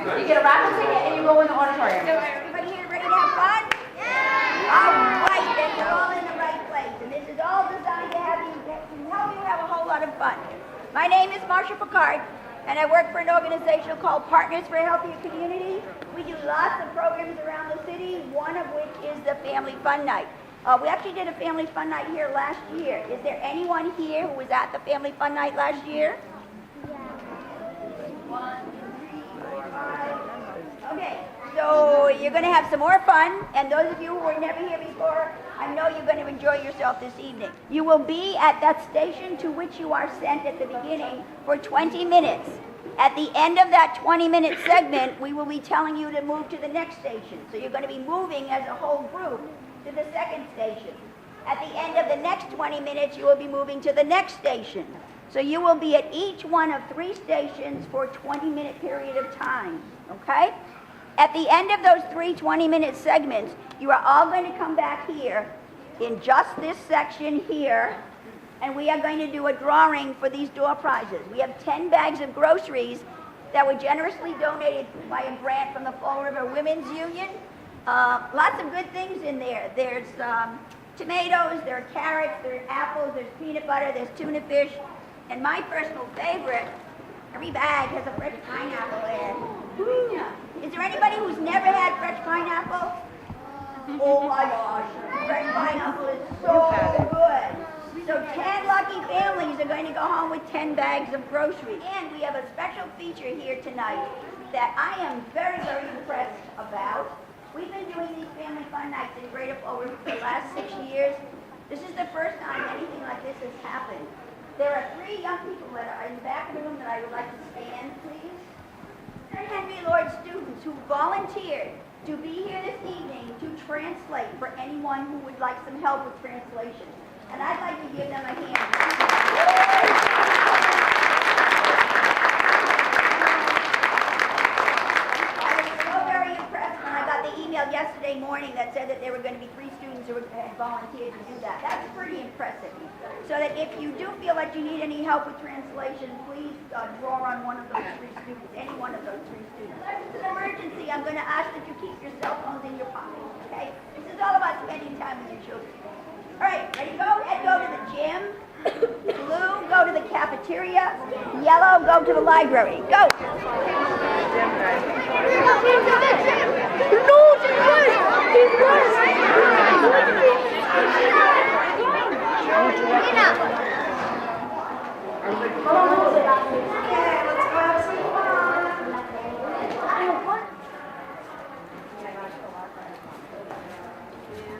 You get a raffle ticket and you go in the auditorium. So everybody here ready to have fun? Yeah! All right, then you're all in the right place. And this is all designed to help you have a whole lot of fun. My name is Marcia Picard, and I work for an organization called Partners for a Healthier Community. We do lots of programs around the city, one of which is the Family Fun Night. We actually did a Family Fun Night here last year. Is there anyone here who was at the Family Fun Night last year? Yeah. 1, 2, 3, 4, 5. Okay, so you're going to have some more fun, and those of you who were never here before, I know you're going to enjoy yourself this evening. You will be at that station to which you are sent at the beginning for 20 minutes. At the end of that 20-minute segment, we will be telling you to move to the next station. So you're going to be moving as a whole group to the second station. At the end of the next 20 minutes, you will be moving to the next station. So you will be at each one of 3 stations for a 20-minute period of time, okay? At the end of those 3 20-minute segments, you are all going to come back here in just this section here, and we are going to do a drawing for these door prizes. We have 10 bags of groceries that were generously donated by a grant from the Fall River Women's Union. Lots of good things in there. There's tomatoes, there are carrots, there are apples, there's peanut butter, there's tuna fish, and my personal favorite, every bag has a fresh pineapple in it. Is there anybody who's never had fresh pineapple? Oh my gosh, fresh pineapple is so good. So 10 lucky families are going to go home with 10 bags of groceries. And we have a special feature here tonight that I am very, very impressed about. We've been doing these Family Fun Nights in Greater Fall River for the last 6 years. This is the first time anything like this has happened. There are 3 young people that are in the back of the room that I would like to stand, please. They're Henry Lord students who volunteered to be here this evening to translate for anyone who would like some help with translation. And I'd like to give them a hand. Yesterday morning that said that there were going to be 3 students who had volunteered to do that. That's pretty impressive. So that if you do feel like you need any help with translation, please draw on one of those 3 students, any one of those 3 students. If it's an emergency, I'm going to ask that you keep your cell phones in your pocket, okay? This is all about spending time with your children. All right, ready to go? Red, go to the gym. Blue, go to the cafeteria. Yellow, go to the library. Go!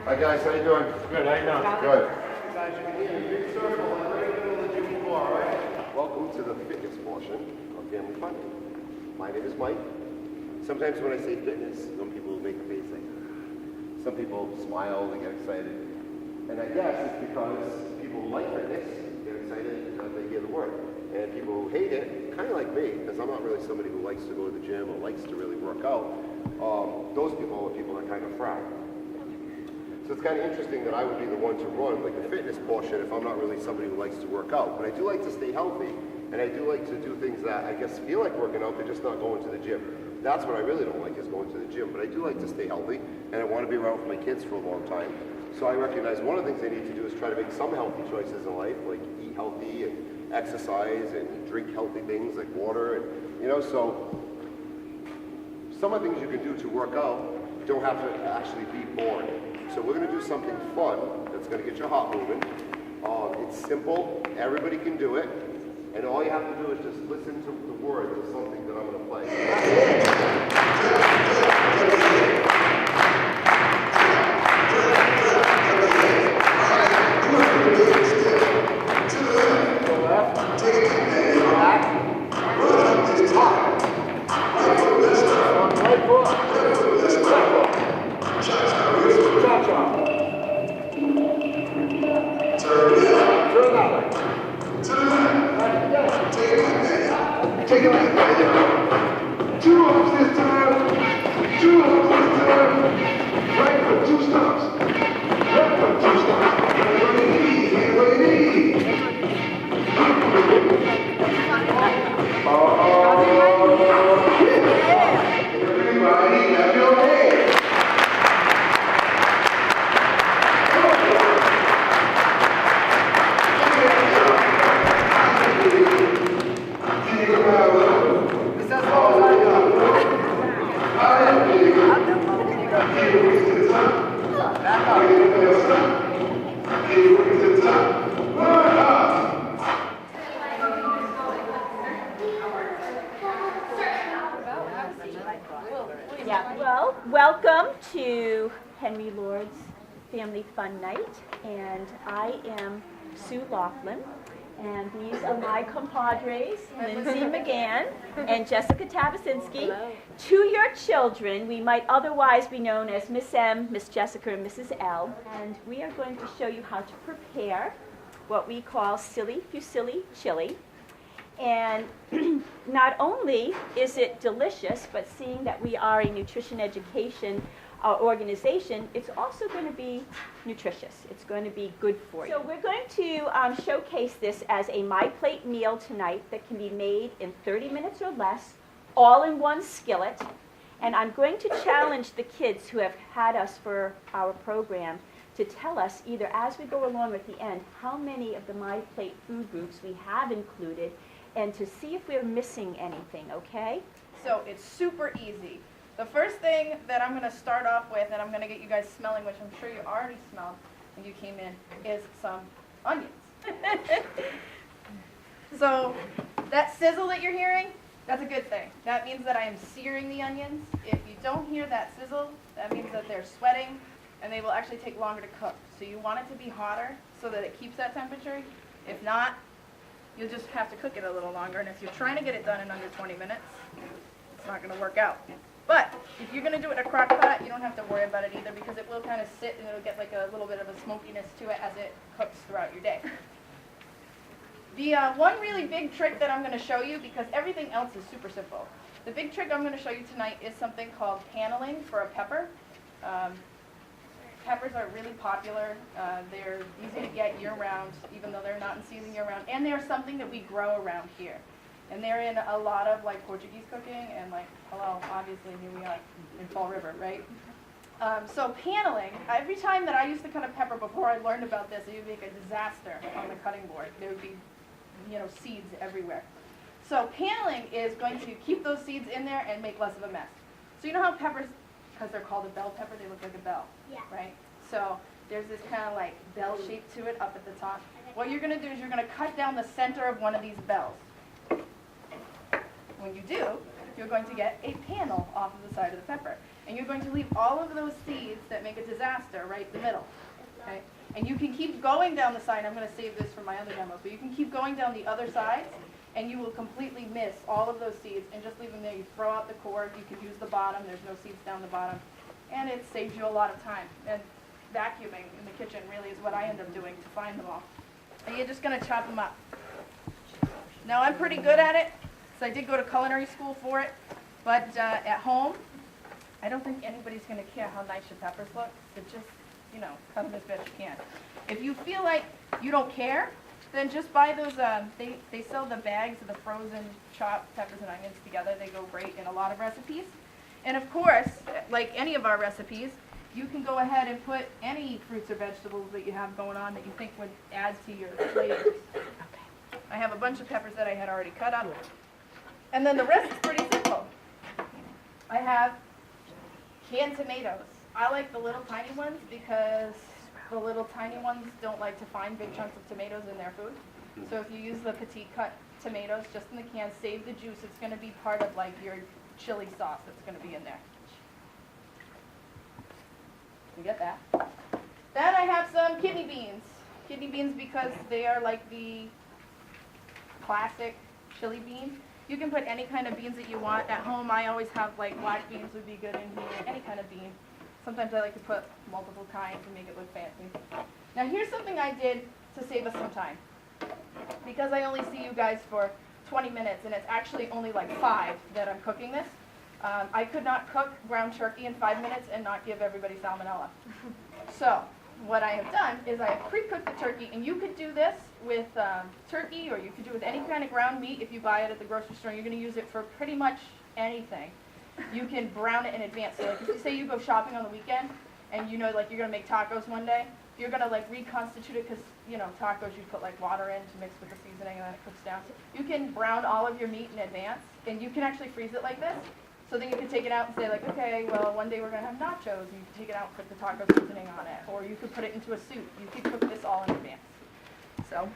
Hi guys, how you doing? Good, how you doing? Good. Guys, you can hear me. Big circle, I'm right in the middle of the gym floor, all right? Welcome to the fitness portion of Family Fun. My name is Mike. Sometimes when I say fitness, some people make a face like that. Some people smile, they get excited. And I guess it's because people who like fitness get excited because they hear the word. And people who hate it, kind of like me, because I'm not really somebody who likes to go to the gym or likes to really work out, those people are people that kind of frown. So it's kind of interesting that I would be the one to run like the fitness portion if I'm not really somebody who likes to work out. But I do like to stay healthy, and I do like to do things that I guess feel like working out, but just not going to the gym. That's what I really don't like, is going to the gym. But I do like to stay healthy, and I want to be around for my kids for a long time. So I recognize one of the things I need to do is try to make some healthy choices in life, like eat healthy and exercise and drink healthy things like water. And so some of the things you can do to work out don't have to actually be boring. So we're going to do something fun that's going to get your heart moving. It's simple. Everybody can do it. And all you have to do is just listen to the words of something that I'm going to play. Take it back. Yeah, well, welcome to Henry Lord's Family Fun Night, and I am Sue Laughlin, and these are my compadres, Lindsay McGann and Jessica Tabasinski. To your children, we might otherwise be known as Miss M, Miss Jessica, and Mrs. L, and we are going to show you how to prepare what we call silly fusilli chili. And not only is it delicious, but seeing that we are a nutrition education organization, it's also going to be nutritious. It's going to be good for you. So we're going to showcase this as a My Plate meal tonight that can be made in 30 minutes or less, all in one skillet. And I'm going to challenge the kids who have had us for our program to tell us, either as we go along or at the end, how many of the My Plate food groups we have included, and to see if we're missing anything, okay? So it's super easy. The first thing that I'm going to start off with, and I'm going to get you guys smelling, which I'm sure you already smelled when you came in, is some onions. So that sizzle that you're hearing, that's a good thing. That means that I am searing the onions. If you don't hear that sizzle, that means that they're sweating, and they will actually take longer to cook. So you want it to be hotter so that it keeps that temperature. If not, you'll just have to cook it a little longer, and if you're trying to get it done in under 20 minutes, it's not going to work out. But if you're going to do it in a crock pot, you don't have to worry about it either, because it will kind of sit and it'll get like a little bit of a smokiness to it as it cooks throughout your day. The one really big trick that I'm going to show you, because everything else is super simple, the big trick I'm going to show you tonight is something called paneling for a pepper. Peppers are really popular. They're easy to get year-round, even though they're not in season year-round. And they're something that we grow around here. And they're in a lot of like Portuguese cooking, and like, hello, obviously here we are in Fall River, right? So paneling, every time that I used to cut a pepper before I learned about this, it would make a disaster on the cutting board. There would be, seeds everywhere. So paneling is going to keep those seeds in there and make less of a mess. So you know how peppers, because they're called a bell pepper, they look like a bell, right? So there's this kind of like bell shape to it up at the top. What you're going to do is you're going to cut down the center of one of these bells. When you do, you're going to get a panel off of the side of the pepper. And you're going to leave all of those seeds that make a disaster right in the middle. Okay? And you can keep going down the side. I'm going to save this for my other demos. But you can keep going down the other sides, and you will completely miss all of those seeds and just leave them there. You throw out the cord. You can use the bottom. There's no seeds down the bottom. And it saves you a lot of time. And vacuuming in the kitchen really is what I end up doing to find them all. And you're just going to chop them up. Now, I'm pretty good at it. So I did go to culinary school for it, but at home, I don't think anybody's going to care how nice your peppers look. So just, cut them as best you can. If you feel like you don't care, then just buy those, they sell the bags of the frozen chopped peppers and onions together. They go great in a lot of recipes. And of course, like any of our recipes, you can go ahead and put any fruits or vegetables that you have going on that you think would add to your flavors. I have a bunch of peppers that I had already cut up. And then the rest is pretty simple. I have canned tomatoes. I like the little tiny ones because the little tiny ones don't like to find big chunks of tomatoes in their food. So if you use the petite cut tomatoes just in the can, save the juice. It's going to be part of like your chili sauce that's going to be in there. You get that? Then I have some kidney beans. Kidney beans because they are like the classic chili bean. You can put any kind of beans that you want. At home, I always have like black beans would be good in here, any kind of bean. Sometimes I like to put multiple kinds and make it look fancy. Now here's something I did to save us some time. Because I only see you guys for 20 minutes, and it's actually only like 5 that I'm cooking this. I could not cook ground turkey in 5 minutes and not give everybody salmonella. So what I have done is I have pre-cooked the turkey, and you could do this with turkey, or you could do it with any kind of ground meat. If you buy it at the grocery store, you're going to use it for pretty much anything. You can brown it in advance. So like if you say you go shopping on the weekend, and like you're going to make tacos one day, you're going to like reconstitute it because, tacos you put like water in to mix with the seasoning and then it cooks down. You can brown all of your meat in advance, and you can actually freeze it like this. So then you can take it out and say like, okay, well, one day we're going to have nachos, and you can take it out and put the taco seasoning on it. Or you could put it into a soup. You could cook this all in advance. So you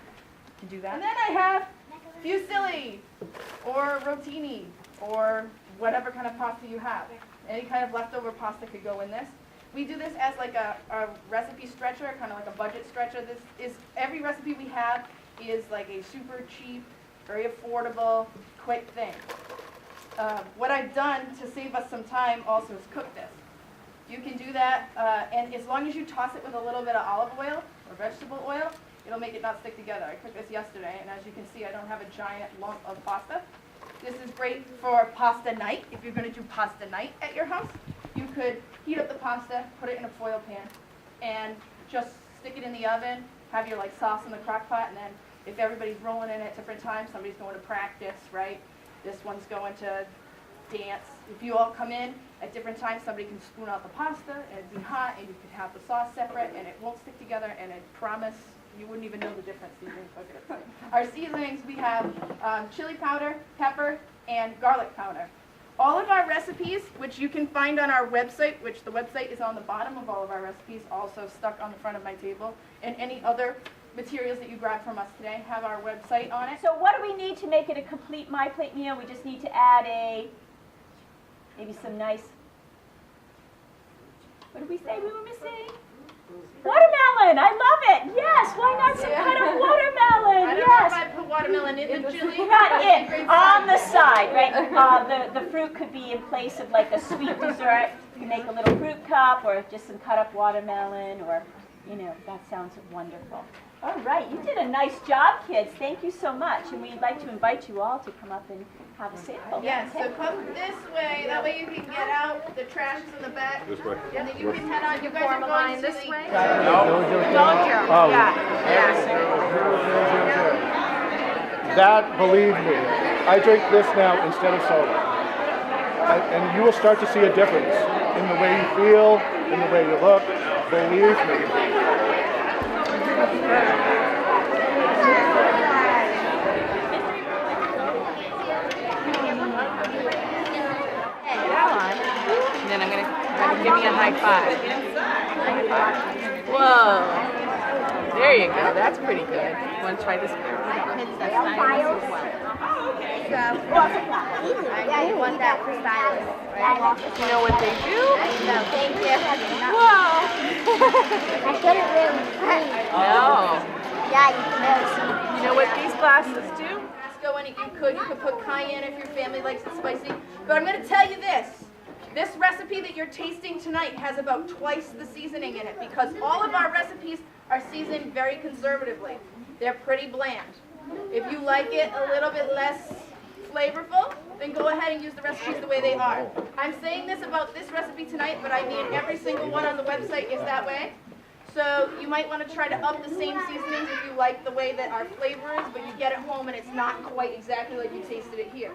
can do that. And then I have fusilli, or rotini, or whatever kind of pasta you have. Any kind of leftover pasta could go in this. We do this as like a recipe stretcher, kind of like a budget stretcher. This is, every recipe we have is like a super cheap, very affordable, quick thing. What I've done to save us some time also is cook this. You can do that, and as long as you toss it with a little bit of olive oil or vegetable oil, it'll make it not stick together. I cooked this yesterday, and as you can see, I don't have a giant lump of pasta. This is great for pasta night. If you're going to do pasta night at your house, you could heat up the pasta, put it in a foil pan, and just stick it in the oven, have your like sauce in the crock pot, and then if everybody's rolling in at different times, somebody's going to practice, right? This one's going to dance. If you all come in at different times, somebody can spoon out the pasta, and it'd be hot, and you could have the sauce separate, and it won't stick together, and I promise you wouldn't even know the difference when you cook it. Our seasonings, we have chili powder, pepper, and garlic powder. All of our recipes, which you can find on our website, which the website is on the bottom of all of our recipes, also stuck on the front of my table, and any other materials that you grab from us today have our website on it. So what do we need to make it a complete My Plate meal? We just need to add maybe some nice, what did we say we were missing? Watermelon, I love it. Yes, why not some kind of watermelon? I don't know if I put watermelon in the chili. Not in, on the side, right? The fruit could be in place of like a sweet dessert. You can make a little fruit cup or just some cut up watermelon, or, you know, that sounds wonderful. All right, you did a nice job, kids. Thank you so much. And we'd like to invite you all to come up and have a sample. Yes, so come this way. That way you can get out. The trash is in the back. This way. And then you can head on. You guys are going this way. That, believe me, I drink this now instead of soda. And you will start to see a difference in the way you feel, in the way you look. Believe me. And then I'm going to give me a high five. Whoa. There you go. That's pretty good. Want to try this? Yeah, you want that for stylists, right? You know what they do? No, thank you. Whoa. I couldn't really see. No. Yeah, you can really see. You know what these glasses do? Go in it, you could put cayenne if your family likes it spicy. But I'm going to tell you this. This recipe that you're tasting tonight has about twice the seasoning in it because all of our recipes are seasoned very conservatively. They're pretty bland. If you like it a little bit less flavorful, then go ahead and use the recipes the way they are. I'm saying this about this recipe tonight, but I mean every single one on the website is that way. So you might want to try to up the same seasonings if you like the way that our flavor is, but you get it home and it's not quite exactly like you tasted it here.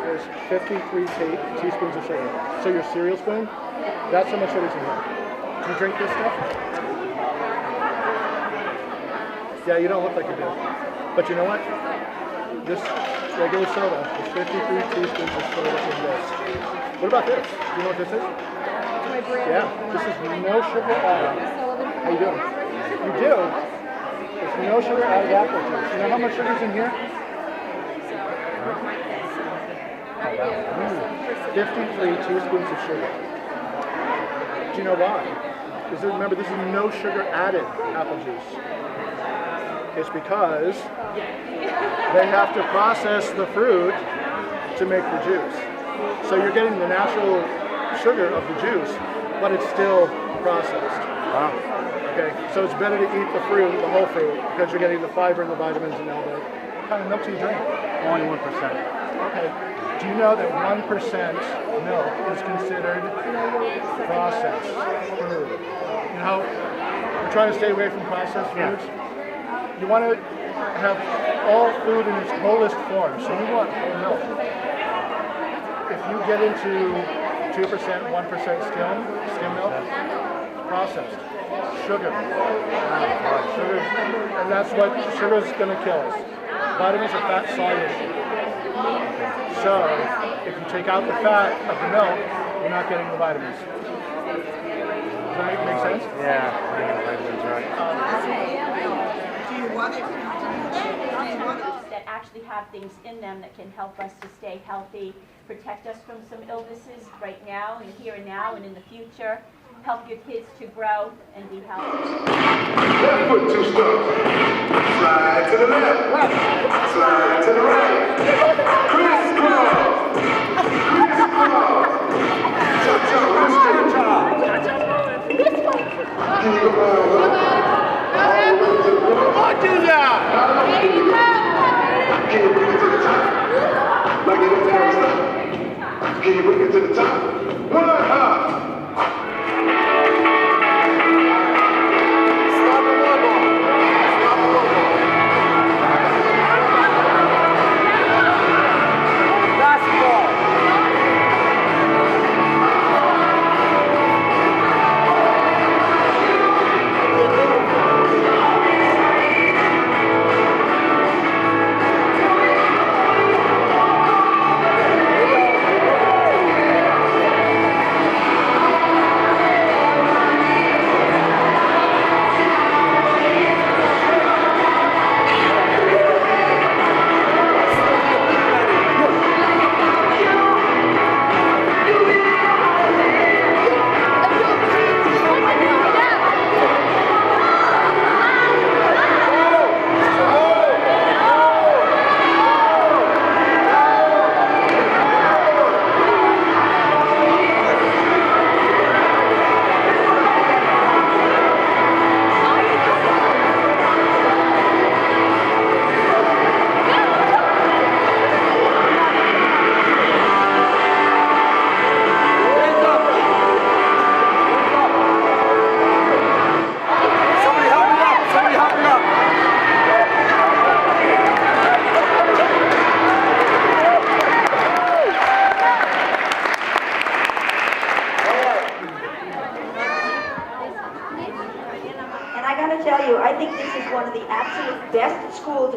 There's 53 teaspoons of sugar. So your cereal spoon, that's how much sugar's in here. Do you drink this stuff? Yeah, you don't look like you do. But you know what? This regular soda is 53 teaspoons of soda in this. What about this? Do you know what this is? Yeah, this is no sugar added. How you doing? You do? There's no sugar added apple juice. You know how much sugar's in here? 53 teaspoons of sugar. Do you know why? Because remember, this is no sugar added apple juice. It's because they have to process the fruit to make the juice. So you're getting the natural sugar of the juice, but it's still processed. Wow. Okay, so it's better to eat the fruit, the whole fruit, because you're getting the fiber and the vitamins and all that. What kind of milk do you drink? Only 1%. Okay. Do you know that 1% milk is considered processed food? You know, we're trying to stay away from processed foods. You want to have all food in its wholest form, so you want whole milk. If you get into 2%, 1% skim milk, processed. Sugar. Sugar, and that's what sugar is going to kill us. Vitamins are fat soluble. So, if you take out the fat of the milk, you're not getting the vitamins. Does that make sense? Yeah, I think vitamins, right. That actually have things in them that can help us to stay healthy, protect us from some illnesses right now, and here and now, and in the future. Help your kids to grow and be healthy. Left foot 2 steps. Slide to the left. Slide to the right. Crisscross. Crisscross. Cha-cha. Can you go all the way to the front? What is that? Can you bring it to the top? Like it doesn't ever stop. Can you bring it to the top? 1 hop.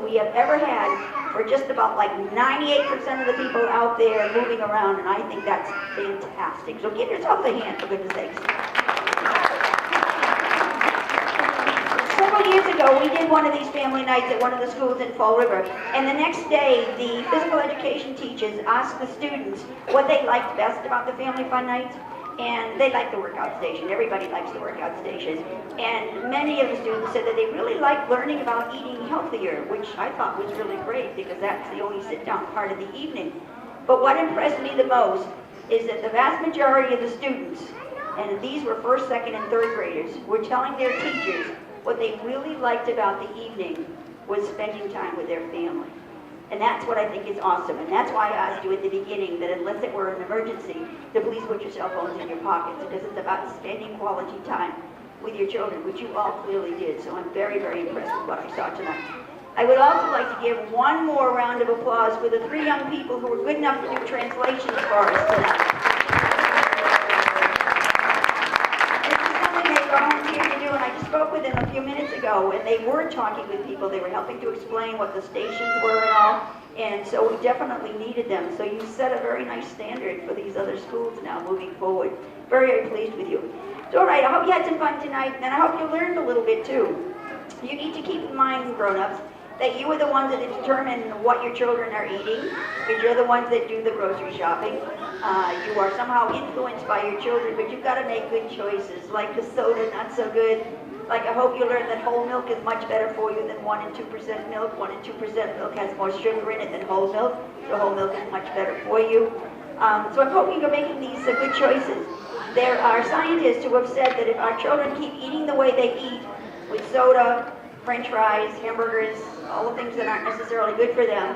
We have ever had for just about like 98% of the people out there moving around, and I think that's fantastic. So give yourself a hand, for goodness sakes. Several years ago, we did one of these family nights at one of the schools in Fall River, and the next day, the physical education teachers asked the students what they liked best about the family fun nights. And they like the workout station. Everybody likes the workout stations. And many of the students said that they really liked learning about eating healthier, which I thought was really great because that's the only sit-down part of the evening. But what impressed me the most is that the vast majority of the students, and these were first, second, and third graders, were telling their teachers what they really liked about the evening was spending time with their family. And that's what I think is awesome. And that's why I asked you at the beginning that unless it were an emergency, to please put your cell phones in your pockets, because it's about spending quality time with your children, which you all clearly did. So I'm very, very impressed with what I saw tonight. I would also like to give one more round of applause for the 3 young people who were good enough to do translations for us tonight. I just spoke with them a few minutes ago, and they were talking with people. They were helping to explain what the stations were and all, and so we definitely needed them. So you set a very nice standard for these other schools now moving forward. Very, very pleased with you. So all right, I hope you had some fun tonight, and I hope you learned a little bit too. You need to keep in mind, grown-ups, that you are the ones that determine what your children are eating, because you're the ones that do the grocery shopping. You are somehow influenced by your children, but you've got to make good choices, like the soda, not so good. Like, I hope you learn that whole milk is much better for you than 1 and 2% milk. 1 and 2% milk has more sugar in it than whole milk, so whole milk is much better for you. So I'm hoping you're making these good choices. There are scientists who have said that if our children keep eating the way they eat, with soda, French fries, hamburgers, all the things that aren't necessarily good for them,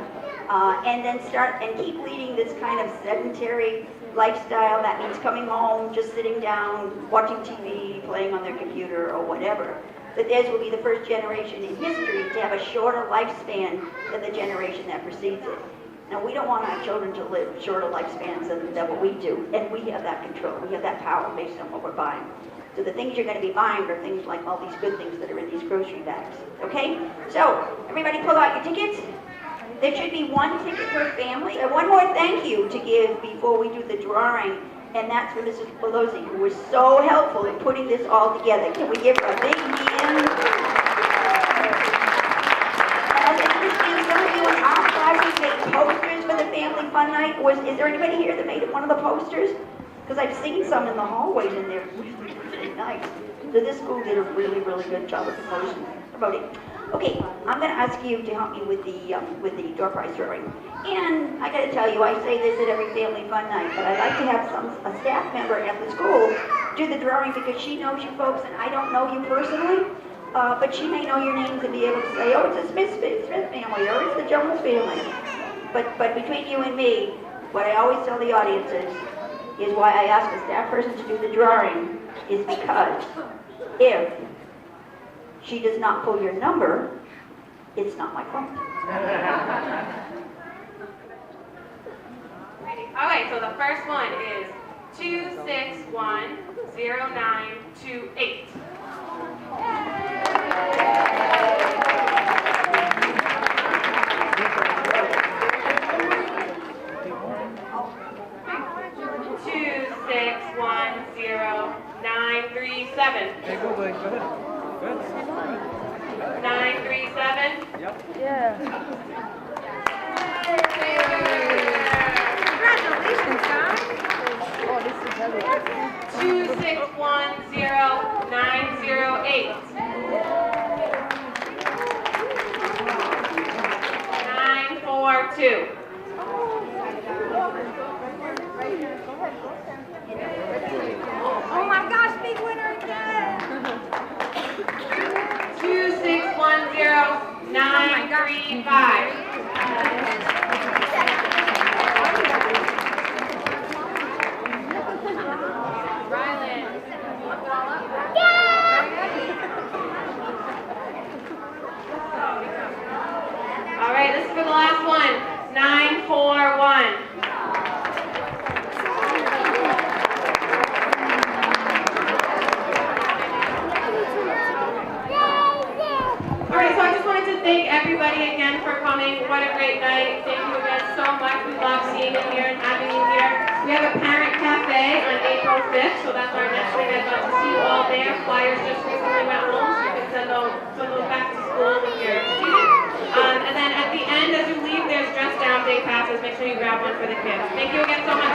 and then start and keep leading this kind of sedentary lifestyle, that means coming home, just sitting down, watching TV, playing on their computer or whatever, that theirs will be the first generation in history to have a shorter lifespan than the generation that precedes it. Now, we don't want our children to live shorter lifespans than what we do, and we have that control, we have that power based on what we're buying. So the things you're going to be buying are things like all these good things that are in these grocery bags, okay? So, everybody pull out your tickets. There should be 1 ticket per family. And one more thank you to give before we do the drawing, and that's for Mrs. Mallozzi, who was so helpful in putting this all together. Can we give her a big hand? As I understand, some of you in our classes made posters for the Family Fun Night. Is there anybody here that made one of the posters? Because I've seen some in the hallways, and they're really, really nice. So this school did a really, really good job with the posters. About it. Okay, I'm going to ask you to help me with the door prize drawing. And I got to tell you, I say this at every Family Fun Night, but I'd like to have a staff member at the school do the drawing, because she knows you folks, and I don't know you personally, but she may know your names and be able to say, oh, it's a Smith family, or it's the Jones family. But between you and me, what I always tell the audience is why I ask a staff person to do the drawing is because if she does not pull your number, it's not my fault. All right, so the first one is 2610928. Hey, go ahead. 937. Yep. Yeah. Congratulations, guys. Oh, this is heavy. 2610908. 942. Oh my gosh, big winner again! 2610935. All right, this is for the last one. 941. All right, so I just wanted to thank everybody again for coming. What a great night. Thank you again so much. We love seeing you here and having you here. We have a parent cafe on April 5th, so that's our next thing. I'd love to see you all there. Flyers just recently went home, so you can send those back to school with your students. And then at the end, as you leave, there's dress down day passes. Make sure you grab one for the kids. Thank you again so much.